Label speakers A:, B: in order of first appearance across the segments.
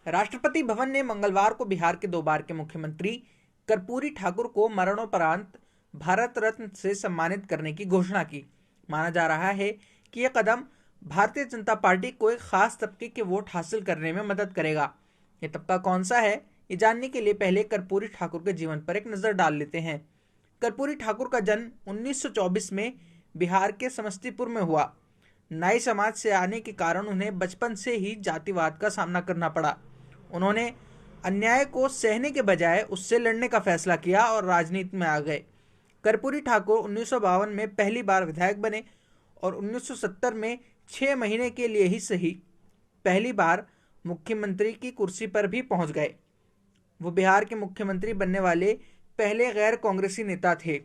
A: राष्ट्रपति भवन ने मंगलवार को बिहार के 2 बार के मुख्यमंत्री कर्पूरी ठाकुर को मरणोपरांत भारत रत्न से सम्मानित करने की घोषणा की। माना जा रहा है कि यह कदम भारतीय जनता पार्टी को एक खास तबके के वोट हासिल करने में मदद करेगा। यह तबका कौन सा है, ये जानने के लिए पहले कर्पूरी ठाकुर के जीवन पर एक नजर डाल लेते हैं। कर्पूरी ठाकुर का जन्म 1924 में बिहार के समस्तीपुर में हुआ। नाई समाज से आने के कारण उन्हें बचपन से ही जातिवाद का सामना करना पड़ा। उन्होंने अन्याय को सहने के बजाय उससे लड़ने का फैसला किया और राजनीति में आ गए। कर्पूरी ठाकुर 1952 में पहली बार विधायक बने और 1970 में 6 महीने के लिए ही सही पहली बार मुख्यमंत्री की कुर्सी पर भी पहुंच गए। वो बिहार के मुख्यमंत्री बनने वाले पहले गैर कांग्रेसी नेता थे।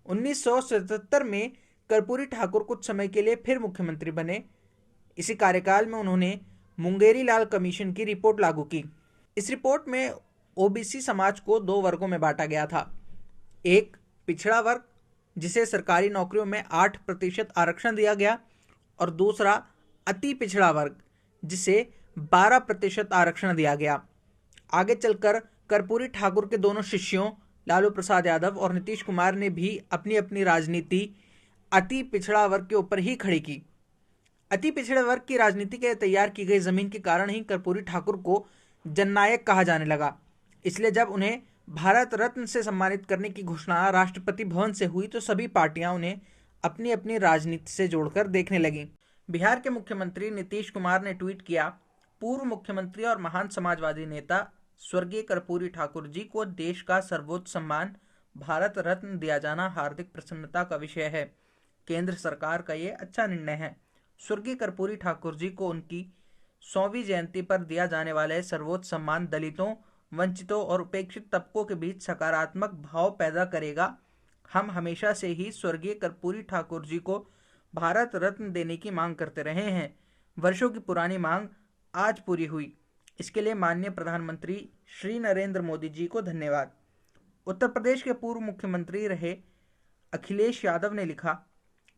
A: 1977 में कर्पूरी ठाकुर कुछ समय के लिए फिर मुख्यमंत्री बने। इसी कार्यकाल में उन्होंने मुंगेरी लाल कमीशन की रिपोर्ट लागू की। इस रिपोर्ट में ओबीसी समाज को 2 वर्गों में बांटा गया था। एक पिछड़ा वर्ग, जिसे सरकारी नौकरियों में 8% आरक्षण दिया गया, और दूसरा अति पिछड़ा वर्ग, जिसे 12% आरक्षण दिया गया। आगे चलकर कर्पूरी ठाकुर के दोनों शिष्यों लालू प्रसाद यादव और नीतीश कुमार ने भी अपनी अपनी राजनीति अति पिछड़ा वर्ग के ऊपर ही खड़ी की। अति पिछड़े वर्ग की राजनीति के तैयार की गई जमीन के कारण ही कर्पूरी ठाकुर को जननायक कहा जाने लगा। इसलिए जब उन्हें भारत रत्न से सम्मानित करने की घोषणा राष्ट्रपति भवन से हुई तो सभी पार्टियां उन्हें अपनी अपनी राजनीति से जोड़कर देखने लगीं। बिहार के मुख्यमंत्री नीतीश कुमार ने ट्वीट किया, पूर्व मुख्यमंत्री और महान समाजवादी नेता स्वर्गीय कर्पूरी ठाकुर जी को देश का सर्वोच्च सम्मान भारत रत्न दिया जाना हार्दिक प्रसन्नता का विषय है। केंद्र सरकार का ये अच्छा निर्णय है। स्वर्गीय कर्पूरी ठाकुर जी को उनकी 100वीं जयंती पर दिया जाने वाला सर्वोच्च सम्मान दलितों, वंचितों और उपेक्षित तबकों के बीच सकारात्मक भाव पैदा करेगा। हम हमेशा से ही स्वर्गीय कर्पूरी ठाकुर जी को भारत रत्न देने की मांग करते रहे हैं। वर्षों की पुरानी मांग आज पूरी हुई। इसके लिए माननीय प्रधानमंत्री श्री नरेंद्र मोदी जी को धन्यवाद। उत्तर प्रदेश के पूर्व मुख्यमंत्री रहे अखिलेश यादव ने लिखा,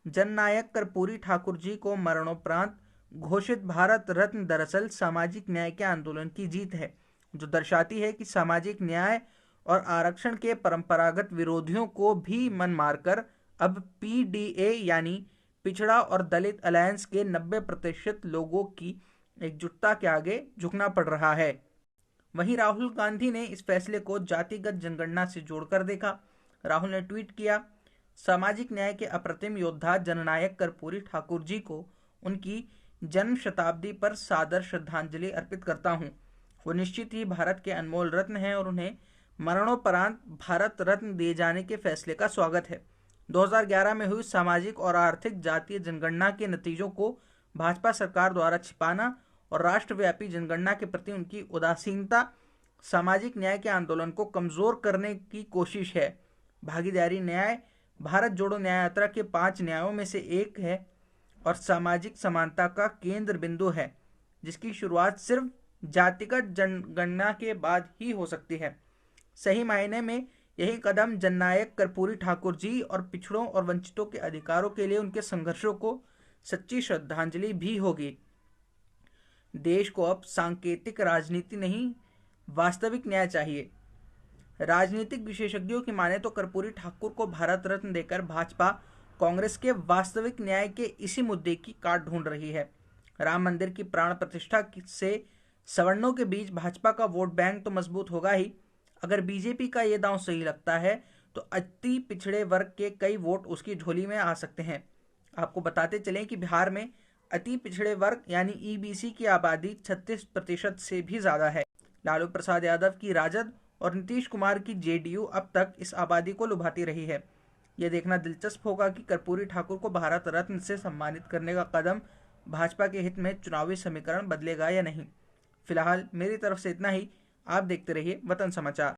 A: जननायक कर्पूरी ठाकुर जी को मरणोपरांत घोषित भारत रत्न दरअसल सामाजिक न्याय के आंदोलन की जीत है, जो दर्शाती है कि सामाजिक न्याय और आरक्षण के परंपरागत विरोधियों को भी मन मारकर अब पीडीए यानी पिछड़ा और दलित अलायंस के 90% लोगों की एकजुटता के आगे झुकना पड़ रहा है। वहीं राहुल गांधी ने इस फैसले को जातिगत जनगणना से जोड़कर देखा। राहुल ने ट्वीट किया, सामाजिक न्याय के अप्रतिम योद्धा जननायक कर्पूरी ठाकुर जी को उनकी जन्म शताब्दी पर सादर श्रद्धांजलि अर्पित करता हूं। वो निश्चित ही भारत के अनमोल रत्न हैं और उन्हें मरणोपरांत भारत रत्न दिए जाने के फैसले का स्वागत है। 2011 में हुई सामाजिक और आर्थिक जातीय जनगणना के नतीजों को भाजपा सरकार द्वारा छिपाना और राष्ट्रव्यापी जनगणना के प्रति उनकी उदासीनता सामाजिक न्याय के आंदोलन को कमजोर करने की कोशिश है। भागीदारी न्याय भारत जोड़ो न्याय यात्रा के 5 न्यायों में से एक है और सामाजिक समानता का केंद्र बिंदु है, जिसकी शुरुआत सिर्फ जातिगत जनगणना के बाद ही हो सकती है। सही मायने में यही कदम जननायक कर्पूरी ठाकुर जी और पिछड़ों और वंचितों के अधिकारों के लिए उनके संघर्षों को सच्ची श्रद्धांजलि भी होगी। देश को अब सांकेतिक राजनीति नहीं, वास्तविक न्याय चाहिए। राजनीतिक विशेषज्ञों की माने तो कर्पूरी ठाकुर को भारत रत्न देकर भाजपा कांग्रेस के वास्तविक न्याय के इसी मुद्दे की काट ढूंढ रही है। राम मंदिर की प्राण प्रतिष्ठा से सवर्णों के बीच भाजपा का वोट बैंक तो मजबूत होगा ही, अगर बीजेपी का ये दांव सही लगता है तो अति पिछड़े वर्ग के कई वोट उसकी झोली में आ सकते हैं। आपको बताते चलें कि बिहार में अति पिछड़े वर्ग यानी ईबीसी की आबादी 36% से भी ज्यादा है। लालू प्रसाद यादव की राजद और नीतीश कुमार की जेडीयू अब तक इस आबादी को लुभाती रही है। यह देखना दिलचस्प होगा कि कर्पूरी ठाकुर को भारत रत्न से सम्मानित करने का कदम भाजपा के हित में चुनावी समीकरण बदलेगा या नहीं। फिलहाल मेरी तरफ से इतना ही। आप देखते रहिए वतन समाचार।